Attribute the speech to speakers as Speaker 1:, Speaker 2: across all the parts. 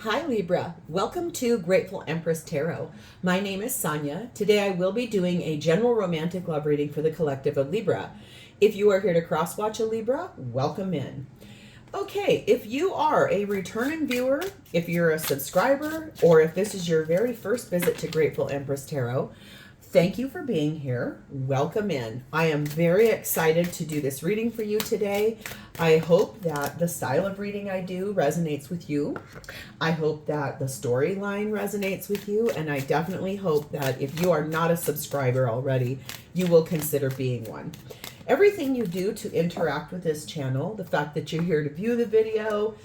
Speaker 1: Hi Libra, welcome to Grateful Empress Tarot. My name is Sonia. Today I will be doing a general romantic love reading for the collective of Libra. If you are here to cross-watch a Libra, welcome in. Okay, if you are a returning viewer, if you're a subscriber, or if this is your very first visit to Grateful Empress Tarot, thank you for being here. Welcome in. I am very excited to do this reading for you today. I hope that the style of reading I do resonates with you. I hope that the storyline resonates with you. And I definitely hope that if you are not a subscriber already, you will consider being one. Everything you do to interact with this channel, the fact that you're here to view the video,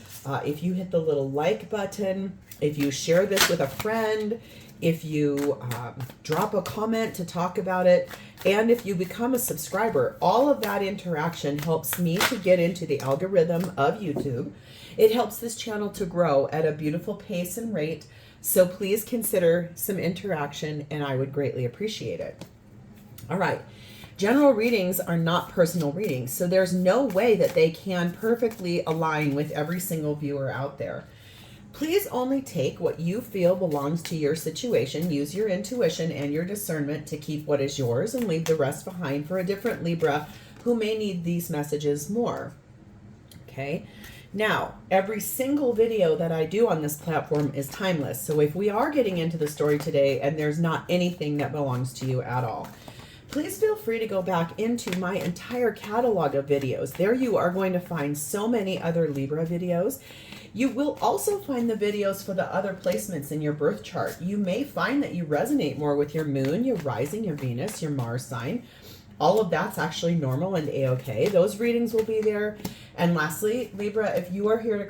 Speaker 1: if you hit the little like button, if you share this with a friend, if you drop a comment to talk about it, and if you become a subscriber, all of that interaction helps me to get into the algorithm of YouTube. It helps this channel to grow at a beautiful pace and rate. So please consider some interaction and I would greatly appreciate it. All right. General readings are not personal readings, so there's no way that they can perfectly align with every single viewer out there. Please only take what you feel belongs to your situation. Use your intuition and your discernment to keep what is yours and leave the rest behind for a different Libra who may need these messages more. Okay. Now, every single video that I do on this platform is timeless. So if we are getting into the story today and there's not anything that belongs to you at all, please feel free to go back into my entire catalog of videos. There you are going to find so many other Libra videos. You will also find the videos for the other placements in your birth chart. You may find that you resonate more with your moon, your rising, your Venus, your Mars sign. All of that's actually normal and a-okay. Those readings will be there. And lastly, Libra, if you are here to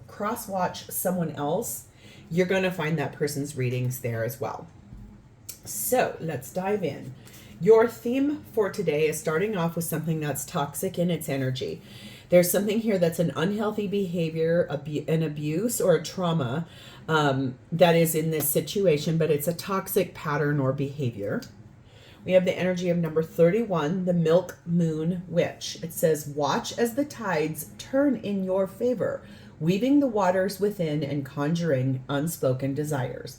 Speaker 1: cross-watch someone else, you're going to find that person's readings there as well. So let's dive in. Your theme for today is starting off with something that's toxic in its energy. There's something here that's an unhealthy behavior, an abuse or a trauma that is in this situation, but it's a toxic pattern or behavior. We have the energy of number 31, the Milk Moon Witch. It says, watch as the tides turn in your favor, weaving the waters within and conjuring unspoken desires.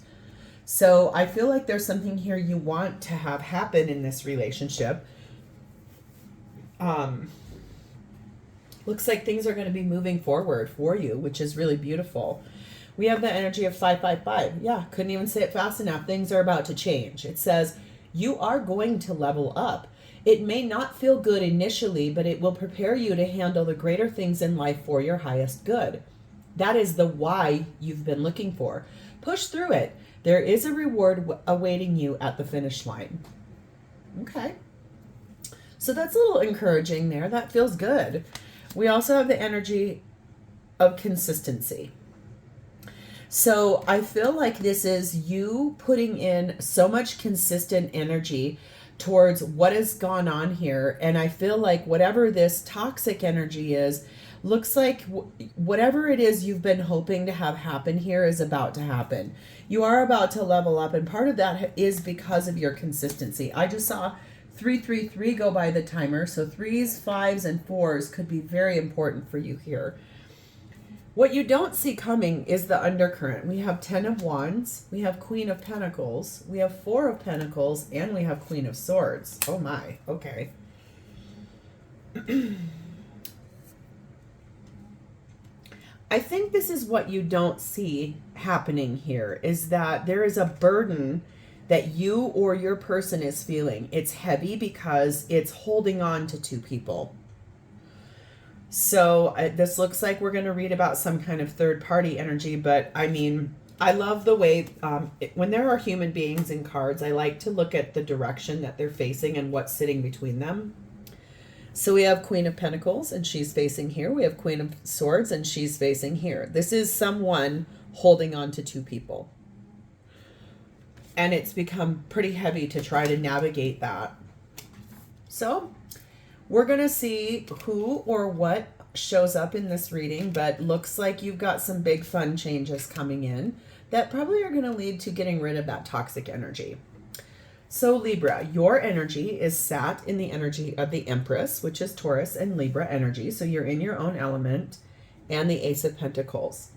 Speaker 1: So I feel like there's something here you want to have happen in this relationship. Looks like things are going to be moving forward for you, which is really beautiful. We have the energy of 555. Yeah, couldn't even say it fast enough. Things are about to change. It says, you are going to level up. It may not feel good initially, but it will prepare you to handle the greater things in life for your highest good. That is the why you've been looking for. Push through it. There is a reward awaiting you at the finish line. Okay. So that's a little encouraging there. That feels good. We also have the energy of consistency. So I feel like this is you putting in so much consistent energy towards what has gone on here. And I feel like whatever this toxic energy is, looks like whatever it is you've been hoping to have happen here is about to happen. You are about to level up, and part of that is because of your consistency. I just saw 333 go by the timer, so 3s, 5s, and 4s could be very important for you here. What you don't see coming is the undercurrent. We have 10 of Wands, we have Queen of Pentacles, we have 4 of Pentacles, and we have Queen of Swords. Oh my, okay. I think this is what you don't see happening here, is that there is a burden that you or your person is feeling. It's heavy because it's holding on to two people. So this looks like we're going to read about some kind of third party energy, but I mean, I love the way when there are human beings in cards, I like to look at the direction that they're facing and what's sitting between them. So we have Queen of Pentacles and she's facing here. We have Queen of Swords and she's facing here. This is someone holding on to two people. And it's become pretty heavy to try to navigate that. So we're going to see who or what shows up in this reading, but looks like you've got some big fun changes coming in that probably are going to lead to getting rid of that toxic energy. So Libra, your energy is sat in the energy of the Empress, which is Taurus and Libra energy. So you're in your own element, and the Ace of Pentacles.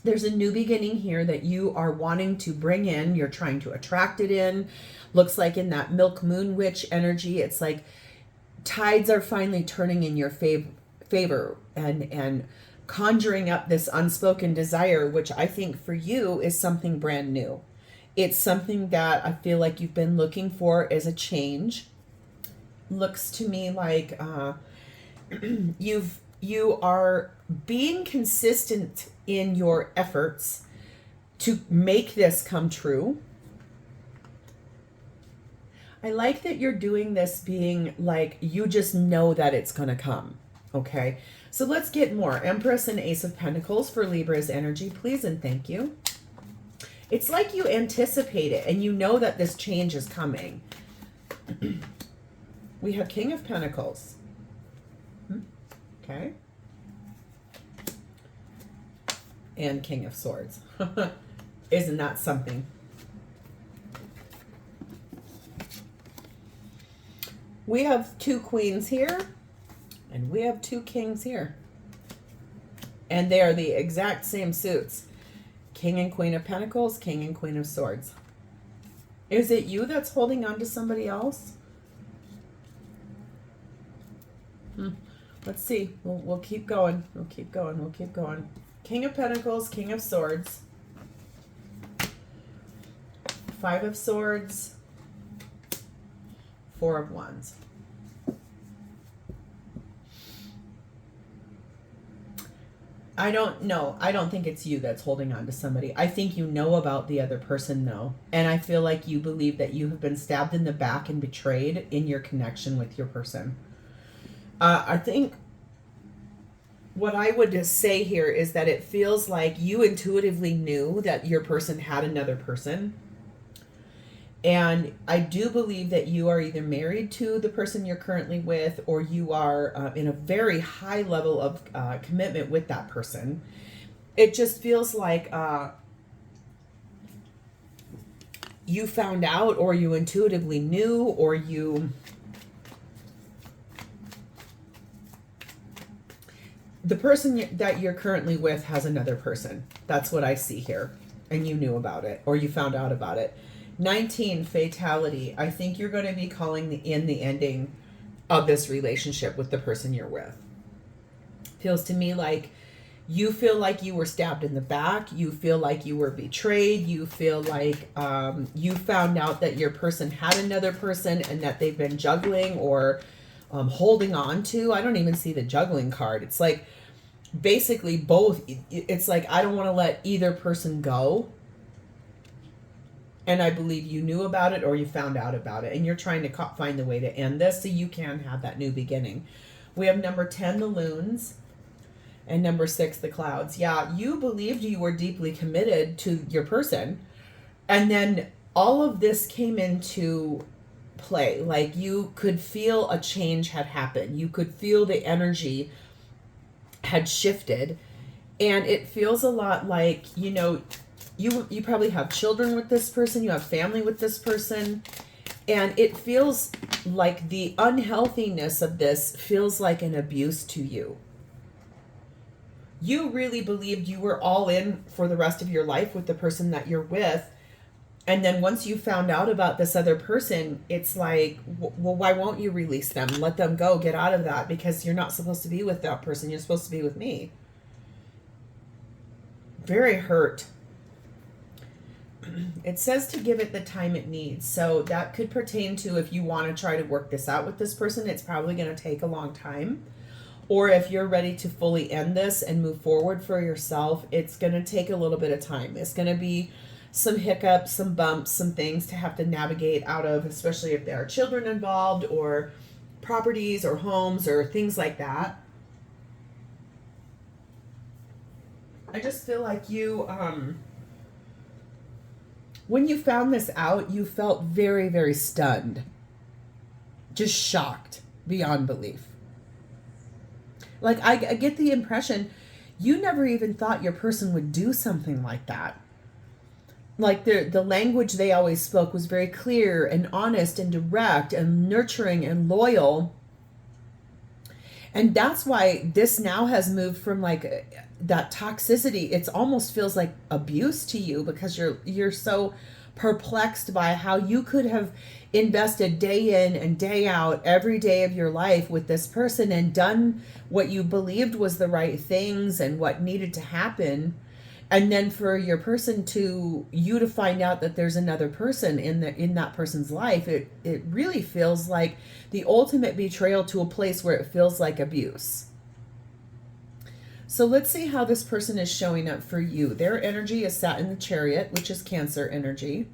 Speaker 1: There's a new beginning here that you are wanting to bring in. You're trying to attract it in. Looks like in that milk moon witch energy, it's like tides are finally turning in your favor and conjuring up this unspoken desire, which I think for you is something brand new. It's something that I feel like you've been looking for as a change. Looks to me like you are being consistent in your efforts to make this come true. I like that you're doing this being like you just know that it's going to come. Okay, so let's get more. Empress and Ace of Pentacles for Libra's energy, please and thank you. It's like you anticipate it and you know that this change is coming. We have King of Pentacles. Okay. And King of Swords. Isn't that something? We have 2 queens here, and we have 2 kings here. And they are the exact same suits. King and Queen of Pentacles, King and Queen of Swords. Is it you that's holding on to somebody else? Let's see. We'll keep going. We'll keep going. We'll keep going. King of Pentacles, King of Swords. 5 of Swords. 4 of Wands. I don't know. I don't think it's you that's holding on to somebody. I think you know about the other person, though. And I feel like you believe that you have been stabbed in the back and betrayed in your connection with your person. I think what I would just say here is that it feels like you intuitively knew that your person had another person. And I do believe that you are either married to the person you're currently with, or you are in a very high level of commitment with that person. It just feels like you found out, or you intuitively knew, or you... The person that you're currently with has another person. That's what I see here. And you knew about it, or you found out about it. 19, fatality. I think you're going to be calling in the ending of this relationship with the person you're with. Feels to me like you feel like you were stabbed in the back. You feel like you were betrayed. You feel like you found out that your person had another person and that they've been juggling or holding on to. I don't even see the juggling card. It's like basically both. It's like I don't want to let either person go. And I believe you knew about it or you found out about it. And you're trying to find the way to end this so you can have that new beginning. We have number 10, the loons. And number 6, the clouds. Yeah, you believed you were deeply committed to your person. And then all of this came into play. Like you could feel a change had happened. You could feel the energy had shifted. And it feels a lot like, you know, you probably have children with this person, you have family with this person, and it feels like the unhealthiness of this feels like an abuse to you. You really believed you were all in for the rest of your life with the person that you're with, and then once you found out about this other person, it's like, well, why won't you release them? Let them go, get out of that, because you're not supposed to be with that person, you're supposed to be with me. Very hurt. It says to give it the time it needs. So that could pertain to if you want to try to work this out with this person, it's probably going to take a long time. Or if you're ready to fully end this and move forward for yourself, it's going to take a little bit of time. It's going to be some hiccups, some bumps, some things to have to navigate out of, especially if there are children involved or properties or homes or things like that. I just feel like you... when you found this out, you felt very, very stunned. Just shocked beyond belief. Like, I get the impression you never even thought your person would do something like that. Like, the language they always spoke was very clear and honest and direct and nurturing and loyal. And that's why this now has moved from like that toxicity. It almost feels like abuse to you because you're so perplexed by how you could have invested day in and day out every day of your life with this person and done what you believed was the right things and what needed to happen, and then for your person to you to find out that there's another person in that person's life, it really feels like the ultimate betrayal to a place where it feels like abuse. So let's see how this person is showing up for you. Their energy is sat in the Chariot, which is Cancer energy.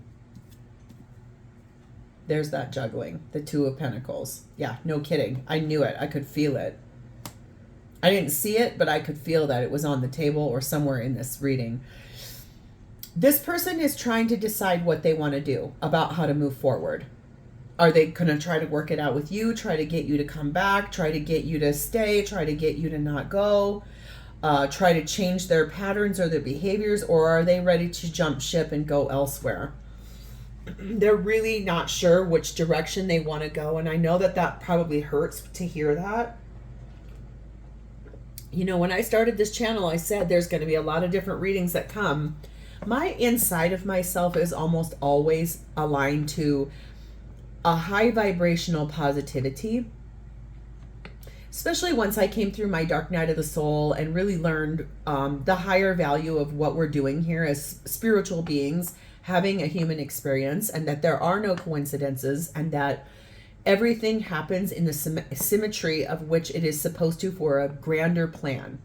Speaker 1: There's that juggling, the Two of Pentacles. Yeah, no kidding. I knew it. I could feel it. I didn't see it, but I could feel that it was on the table or somewhere in this reading. This person is trying to decide what they want to do about how to move forward. Are they going to try to work it out with you, try to get you to come back, try to get you to stay, try to get you to not go? Try to change their patterns or their behaviors, or are they ready to jump ship and go elsewhere? They're really not sure which direction they want to go, and I know that that probably hurts to hear that. You know, when I started this channel, I said there's going to be a lot of different readings that come. My inside of myself is almost always aligned to a high vibrational positivity. Especially once I came through my dark night of the soul and really learned the higher value of what we're doing here as spiritual beings, having a human experience, and that there are no coincidences, and that everything happens in the symmetry of which it is supposed to for a grander plan.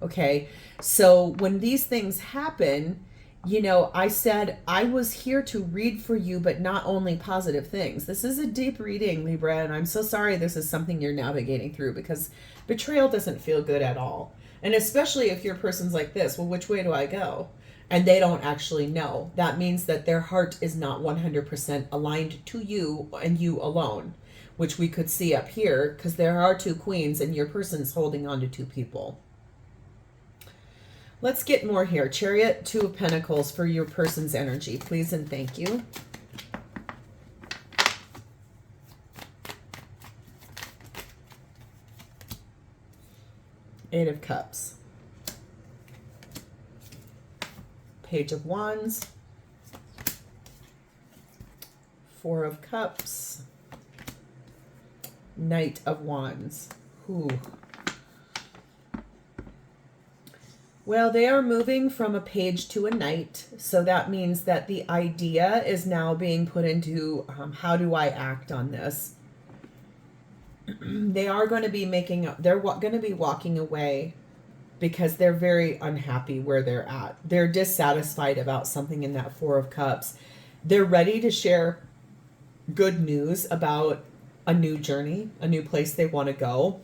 Speaker 1: Okay, so when these things happen, you know, I said I was here to read for you, but not only positive things. This is a deep reading, Libra, and I'm so sorry this is something you're navigating through, because betrayal doesn't feel good at all. And especially if your person's like this, well, which way do I go? And they don't actually know. That means that their heart is not 100% aligned to you and you alone, which we could see up here, because there are two queens and your person's holding on to two people. Let's get more here. Chariot, Two of Pentacles for your person's energy, please and thank you. Eight of Cups. Page of Wands. Four of Cups. Knight of Wands. Ooh. Well, they are moving from a page to a knight, so that means that the idea is now being put into how do I act on this? They are going to be they're going to be walking away because they're very unhappy where they're at. They're dissatisfied about something in that Four of Cups. They're ready to share good news about a new journey, a new place they want to go,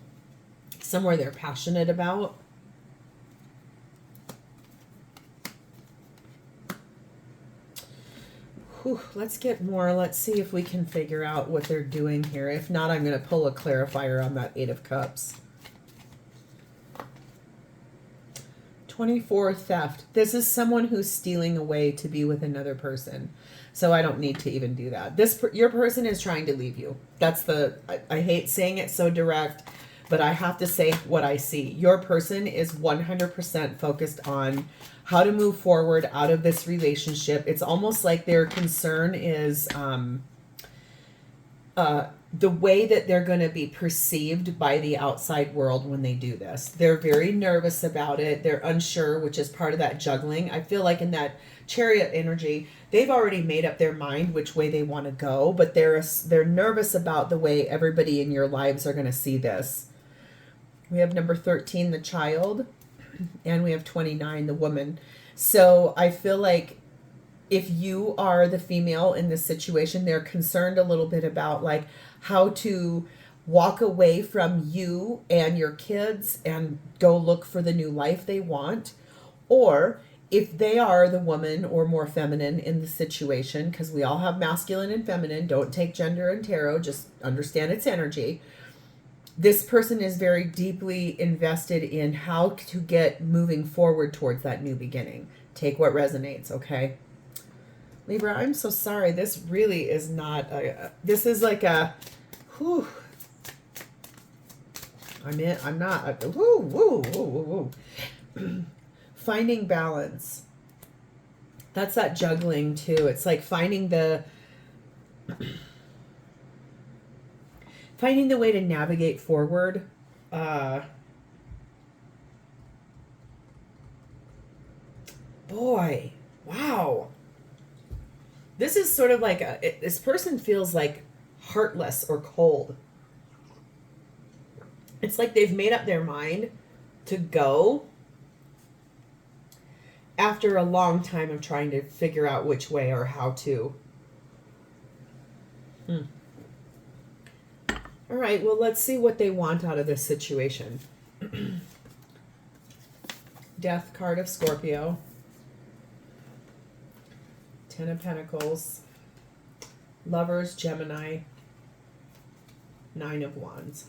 Speaker 1: somewhere they're passionate about. Whew, let's get more. Let's see if we can figure out what they're doing here. If not, I'm going to pull a clarifier on that Eight of Cups. 24, theft. This is someone who's stealing away to be with another person. So I don't need to even do that. Your person is trying to leave you. That's I hate saying it so direct, but I have to say what I see. Your person is 100% focused on how to move forward out of this relationship. It's almost like their concern is the way that they're going to be perceived by the outside world when they do this. They're very nervous about it. They're unsure, which is part of that juggling. I feel like in that Chariot energy, they've already made up their mind which way they want to go, but they're nervous about the way everybody in your lives are going to see this. We have number 13, the child, and we have 29, the woman. So I feel like if you are the female in this situation, they're concerned a little bit about like how to walk away from you and your kids and go look for the new life they want. Or if they are the woman or more feminine in the situation, because we all have masculine and feminine, don't take gender and tarot, just understand its energy. This person is very deeply invested in how to get moving forward towards that new beginning. Take what resonates, okay? Libra, I'm so sorry. This really is not this is like a, whew. I'm not. Woo, woo, woo, woo, woo. Finding balance. That's that juggling too. It's like finding the way to navigate forward. Boy, wow. This is sort of like this person feels like heartless or cold. It's like they've made up their mind to go after a long time of trying to figure out which way or how to. All right, well, let's see what they want out of this situation. Death card of Scorpio. 10 of Pentacles. Lovers, Gemini. 9 of Wands.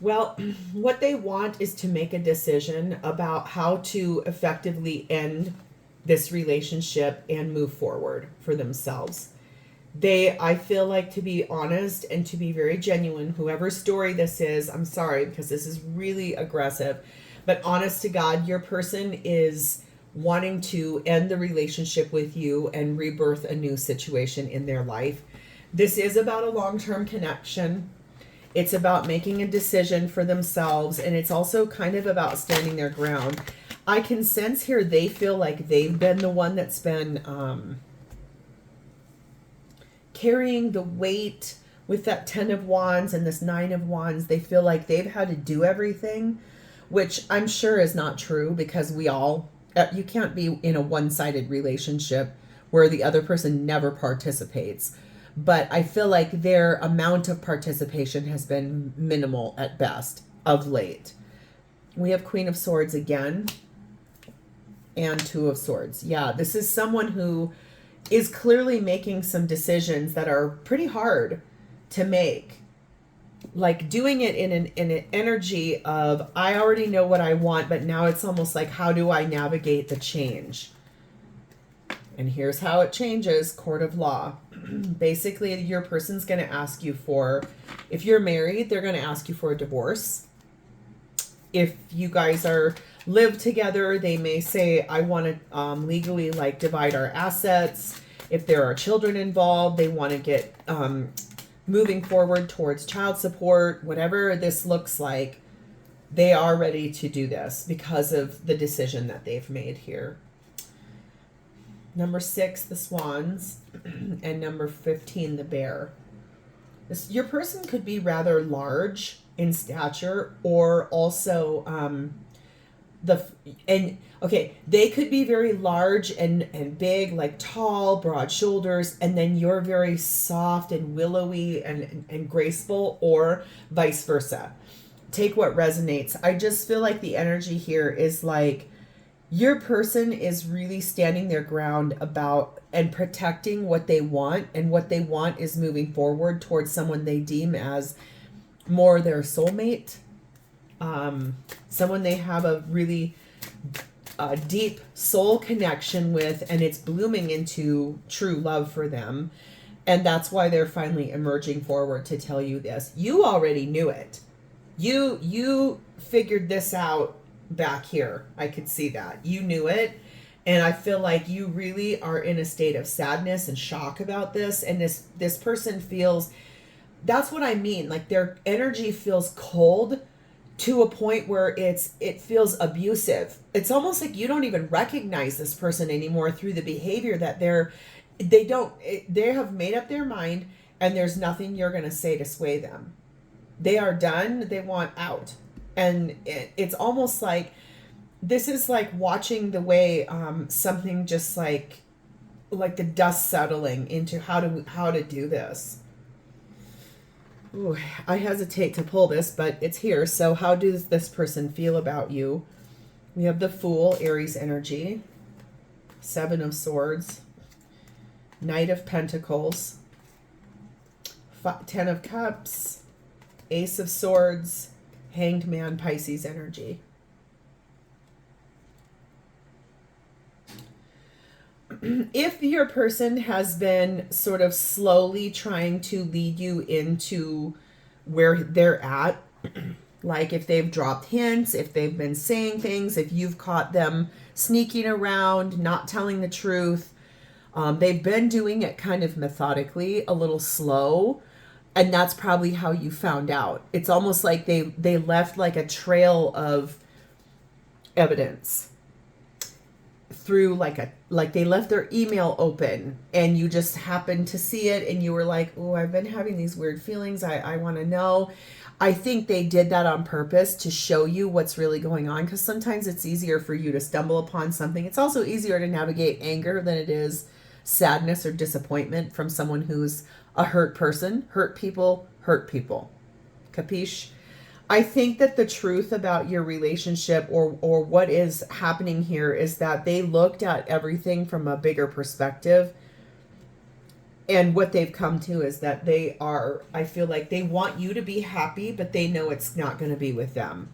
Speaker 1: Well, what they want is to make a decision about how to effectively end this relationship and move forward for themselves. I feel like, to be honest and to be very genuine, whoever's story this is, I'm sorry because this is really aggressive, but honest to God, your person is wanting to end the relationship with you and rebirth a new situation in their life. This is about a long-term connection. It's about making a decision for themselves, and it's also kind of about standing their ground. I can sense here they feel like they've been the one that's been carrying the weight with that 10 of Wands and this 9 of Wands. They feel like they've had to do everything, which I'm sure is not true, because you can't be in a one-sided relationship where the other person never participates. But I feel like their amount of participation has been minimal at best of late. We have Queen of Swords again and 2 of Swords. Yeah, this is someone who is clearly making some decisions that are pretty hard to make. Like doing it in an energy of, I already know what I want, but now it's almost like, how do I navigate the change? And here's how it changes. Court of Law. Basically, your person's going to ask you for, if you're married, they're going to ask you for a divorce. If you guys live together, they may say, I want to legally divide our assets. If there are children involved, they want to get moving forward towards child support. Whatever this looks like, they are ready to do this because of the decision that they've made here. Number 6, the Swans, and number 15, the Bear. Your person could be rather large in stature, or also they could be very large and big, like tall, broad shoulders, and then you're very soft and willowy and graceful, or vice versa. Take what resonates. I just feel like the energy here is like, your person is really standing their ground about and protecting what they want, and what they want is moving forward towards someone they deem as more their soulmate, someone they have a really deep soul connection with, and it's blooming into true love for them. And that's why they're finally emerging forward to tell you this. You already knew it. You figured this out back here. I could see that. You knew it. And I feel like you really are in a state of sadness and shock about this. And this person feels, that's what I mean. Like their energy feels cold to a point where it feels abusive. It's almost like you don't even recognize this person anymore through the behavior that they have made up their mind, and there's nothing you're going to say to sway them. They are done. They want out. And it's almost like, this is like watching the way something just like the dust settling into how to do this. Ooh, I hesitate to pull this, but it's here. So how does this person feel about you? We have the Fool, Aries energy. 7 of Swords. Knight of Pentacles. 10 of Cups. Ace of Swords. Hanged Man, Pisces energy. if your person has been sort of slowly trying to lead you into where they're at, like if they've dropped hints, if they've been saying things, if you've caught them sneaking around, not telling the truth, they've been doing it kind of methodically, a little slow. And that's probably how you found out. It's almost like they left like a trail of evidence through like they left their email open and you just happened to see it and you were like, oh, I've been having these weird feelings. I want to know. I think they did that on purpose to show you what's really going on, because sometimes it's easier for you to stumble upon something. It's also easier to navigate anger than it is sadness or disappointment from someone who's a hurt person. Hurt people hurt people. Capiche? I think that the truth about your relationship or what is happening here is that they looked at everything from a bigger perspective. And what they've come to is that I feel like they want you to be happy, but they know it's not going to be with them.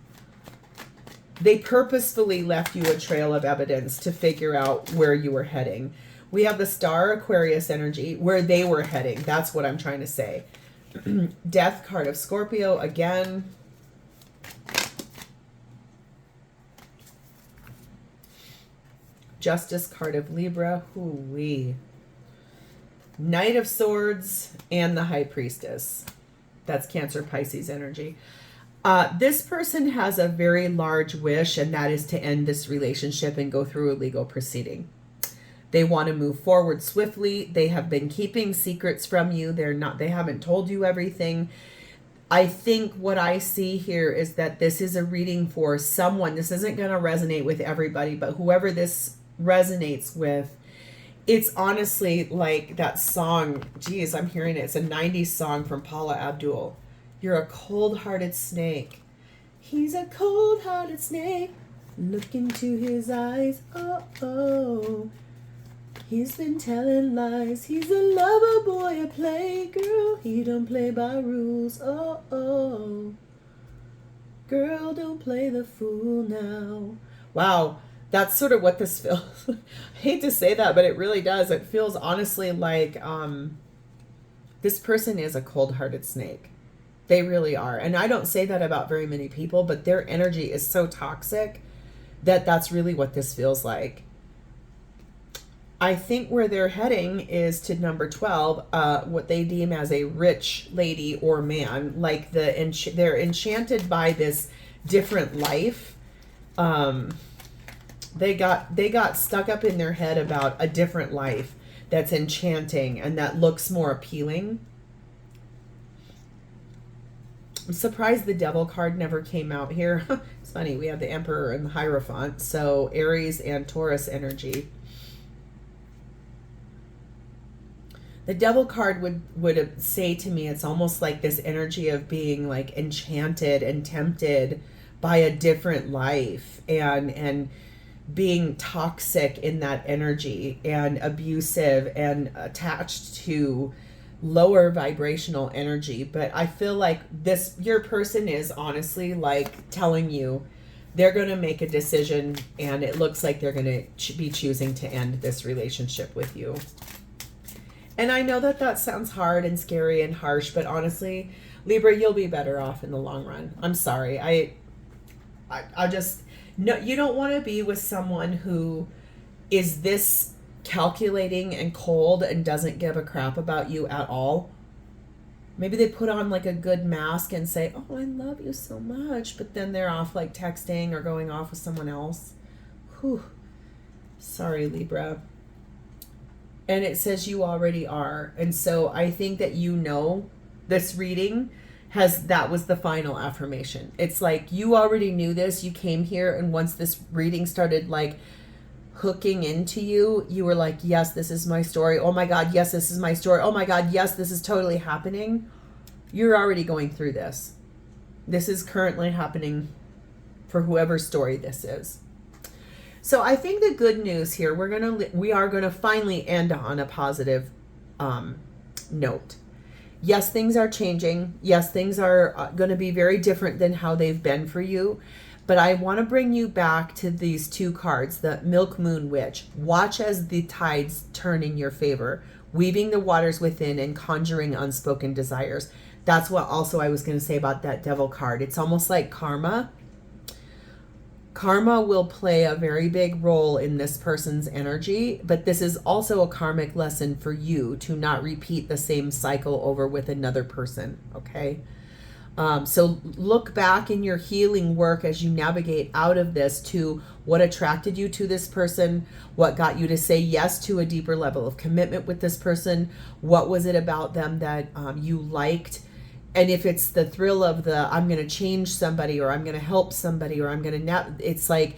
Speaker 1: They purposefully left you a trail of evidence to figure out where you were heading. We have the Star Aquarius energy, where they were heading. That's what I'm trying to say. Death card of Scorpio again. Justice card of Libra. Hoo-wee. Knight of Swords and the High Priestess. That's Cancer Pisces energy. This person has a very large wish, and that is to end this relationship and go through a legal proceeding. They want to move forward swiftly. They have been keeping secrets from you. They haven't told you everything. I think what I see here is that this is a reading for someone. This isn't going to resonate with everybody, but whoever this resonates with, it's honestly like that song. Geez, I'm hearing it. It's a 90s song from Paula Abdul. You're a cold-hearted snake. He's a cold-hearted snake. Look into his eyes. Oh. He's been telling lies. He's a lover boy, a playgirl. He don't play by rules. Oh. Girl, don't play the fool now. Wow. That's sort of what this feels. I hate to say that, but it really does. It feels honestly like this person is a cold-hearted snake. They really are. And I don't say that about very many people, but their energy is so toxic that that's really what this feels like. I think where they're heading is to number 12, what they deem as a rich lady or man. Like they're enchanted by this different life. They got stuck up in their head about a different life that's enchanting and that looks more appealing. I'm surprised the Devil card never came out here. It's funny, we have the Emperor and the Hierophant, so Aries and Taurus energy. The Devil card would say to me, it's almost like this energy of being like enchanted and tempted by a different life and being toxic in that energy and abusive and attached to lower vibrational energy. But I feel like your person is honestly like telling you they're going to make a decision, and it looks like they're going to be choosing to end this relationship with you. And I know that sounds hard and scary and harsh, but honestly, Libra, you'll be better off in the long run. I'm sorry. I just, no, you don't want to be with someone who is this calculating and cold and doesn't give a crap about you at all. Maybe they put on like a good mask and say, oh, I love you so much, but then they're off like texting or going off with someone else. Whew. Sorry, Libra. And it says you already are. And so I think that this reading that was the final affirmation. It's like you already knew this. You came here, and once this reading started like hooking into you, you were like, yes, this is my story. Oh my God, yes, this is my story. Oh my God, yes, this is totally happening. You're already going through this. This is currently happening for whoever's story this is. So I think the good news here, we are gonna finally end on a positive note. Yes, things are changing. Yes, things are going to be very different than how they've been for you. But I want to bring you back to these two cards, the Milk Moon Witch. Watch as the tides turn in your favor, weaving the waters within and conjuring unspoken desires. That's what also I was going to say about that Devil card. It's almost like karma. Karma will play a very big role in this person's energy, but this is also a karmic lesson for you to not repeat the same cycle over with another person, okay? So look back in your healing work as you navigate out of this to what attracted you to this person, what got you to say yes to a deeper level of commitment with this person, what was it about them that you liked. And if it's the thrill of the, I'm going to change somebody, or I'm going to help somebody, or I'm going to, it's like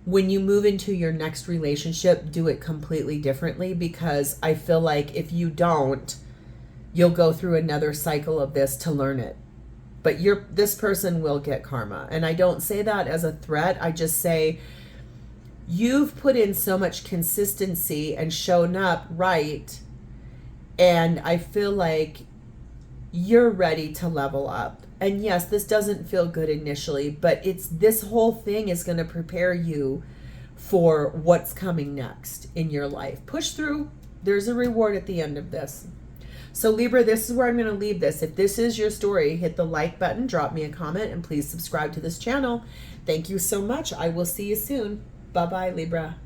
Speaker 1: when you move into your next relationship, do it completely differently, because I feel like if you don't, you'll go through another cycle of this to learn it. But this person will get karma. And I don't say that as a threat. I just say, you've put in so much consistency and shown up right. And I feel like you're ready to level up. And yes, this doesn't feel good initially, but this whole thing is going to prepare you for what's coming next in your life. Push through. There's a reward at the end of this. So Libra, this is where I'm going to leave this. If this is your story, hit the like button, drop me a comment, and please subscribe to this channel. Thank you so much. I will see you soon. Bye-bye, Libra.